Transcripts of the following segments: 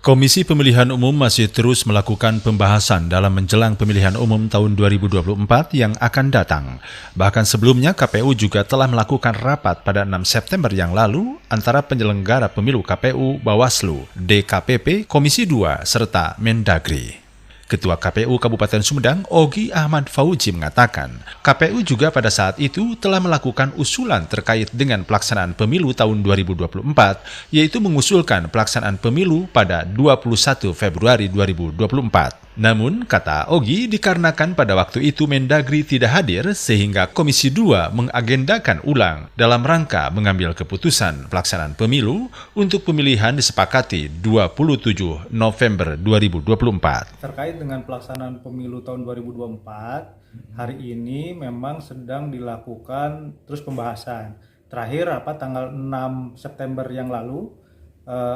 Komisi Pemilihan Umum masih terus melakukan pembahasan dalam menjelang pemilihan umum tahun 2024 yang akan datang. Bahkan sebelumnya KPU juga telah melakukan rapat pada 6 September yang lalu antara penyelenggara pemilu KPU, Bawaslu, DKPP, Komisi 2, serta Mendagri. Ketua KPU Kabupaten Sumedang, Ogi Ahmad Fauji mengatakan, KPU juga pada saat itu telah melakukan usulan terkait dengan pelaksanaan pemilu tahun 2024, yaitu mengusulkan pelaksanaan pemilu pada 21 Februari 2024. Namun, kata Ogi, dikarenakan pada waktu itu Mendagri tidak hadir sehingga Komisi 2 mengagendakan ulang dalam rangka mengambil keputusan pelaksanaan pemilu untuk pemilihan disepakati 27 November 2024. Terkait dengan pelaksanaan pemilu tahun 2024, hari ini memang sedang dilakukan terus pembahasan. Terakhir rapat tanggal 6 September yang lalu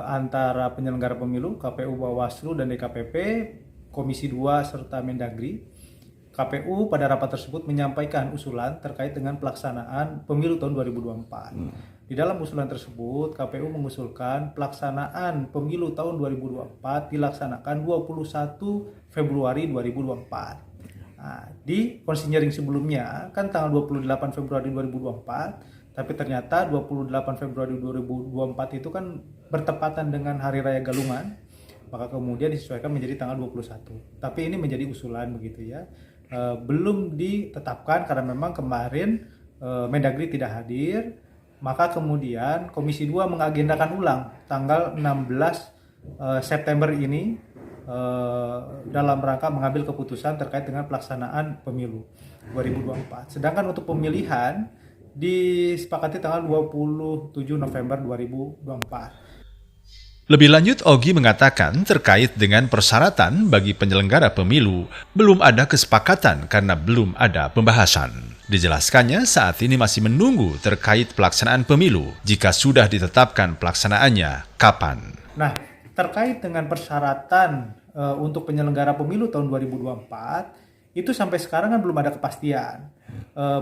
antara penyelenggara pemilu, KPU, Bawaslu, dan DKPP, Komisi 2 serta Mendagri. KPU pada rapat tersebut menyampaikan usulan terkait dengan pelaksanaan pemilu tahun 2024. Di dalam usulan tersebut, KPU mengusulkan pelaksanaan pemilu tahun 2024 dilaksanakan 21 Februari 2024. Nah, di konsinyering sebelumnya kan tanggal 28 Februari 2024, tapi ternyata 28 Februari 2024 itu kan bertepatan dengan Hari Raya Galungan. Maka kemudian disesuaikan menjadi tanggal 21. Tapi ini menjadi usulan begitu ya. Belum ditetapkan karena memang kemarin Mendagri tidak hadir. Maka kemudian Komisi 2 mengagendakan ulang tanggal 16 September ini dalam rangka mengambil keputusan terkait dengan pelaksanaan pemilu 2024. Sedangkan untuk pemilihan disepakati tanggal 27 November 2024. Lebih lanjut, Ogi mengatakan terkait dengan persyaratan bagi penyelenggara pemilu, belum ada kesepakatan karena belum ada pembahasan. Dijelaskannya saat ini masih menunggu terkait pelaksanaan pemilu. Jika sudah ditetapkan pelaksanaannya, kapan? Nah, terkait dengan persyaratan untuk penyelenggara pemilu tahun 2024, itu sampai sekarang kan belum ada kepastian.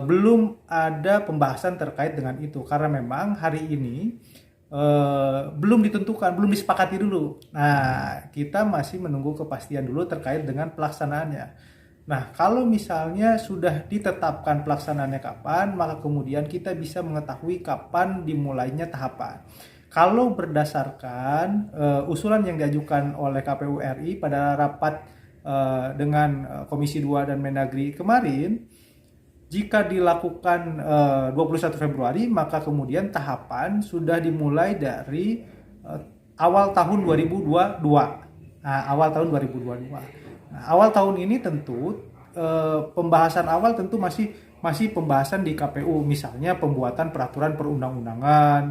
Belum ada pembahasan terkait dengan itu, karena memang hari ini belum ditentukan, belum disepakati dulu. Nah, kita masih menunggu kepastian dulu terkait dengan pelaksanaannya. Nah, kalau misalnya sudah ditetapkan pelaksanaannya kapan, maka kemudian kita bisa mengetahui kapan dimulainya tahapan. Kalau berdasarkan usulan yang diajukan oleh KPU RI pada rapat dengan Komisi 2 dan Mendagri kemarin, jika dilakukan 21 Februari, maka kemudian tahapan sudah dimulai dari awal tahun 2022. Nah, awal tahun 2022. Nah, awal tahun ini tentu pembahasan awal tentu masih pembahasan di KPU, misalnya pembuatan peraturan perundang-undangan,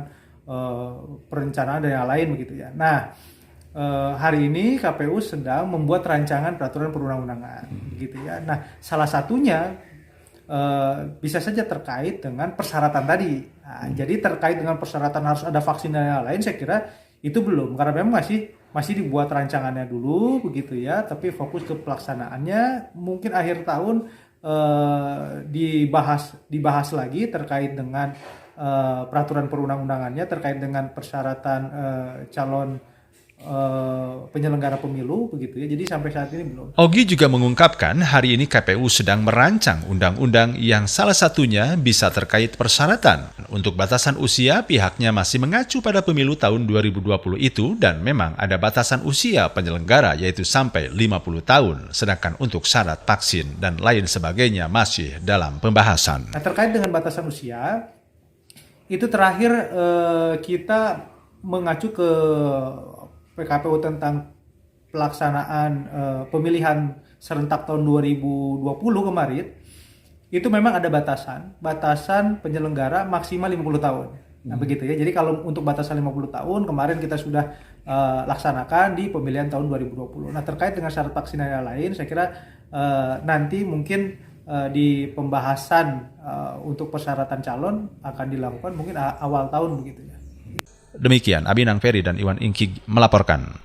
perencanaan dan yang lain begitu ya. Nah, hari ini KPU sedang membuat rancangan peraturan perundang-undangan begitu ya. Nah, salah satunya bisa saja terkait dengan persyaratan tadi. Nah, jadi terkait dengan persyaratan harus ada vaksin dan yang lain, saya kira itu belum, karena memang masih dibuat rancangannya dulu begitu ya. Tapi fokus ke pelaksanaannya mungkin akhir tahun dibahas lagi terkait dengan peraturan perundang-undangannya, terkait dengan persyaratan calon penyelenggara pemilu begitu ya. Jadi sampai saat ini belum. Ogi juga mengungkapkan hari ini KPU sedang merancang undang-undang yang salah satunya bisa terkait persyaratan. Untuk batasan usia, pihaknya masih mengacu pada pemilu tahun 2020 itu dan memang ada batasan usia penyelenggara yaitu sampai 50 tahun. Sedangkan untuk syarat vaksin dan lain sebagainya masih dalam pembahasan. Nah, terkait dengan batasan usia, itu terakhir kita mengacu ke PKPU tentang pelaksanaan pemilihan serentak tahun 2020 kemarin, itu memang ada batasan penyelenggara maksimal 50 tahun. Nah, begitu ya. Jadi kalau untuk batasan 50 tahun kemarin kita sudah laksanakan di pemilihan tahun 2020. Nah, terkait dengan syarat vaksin yang lain, saya kira nanti mungkin di pembahasan untuk persyaratan calon akan dilakukan mungkin awal tahun begitu ya. Demikian, Abinang Ferry dan Iwan Ingki melaporkan.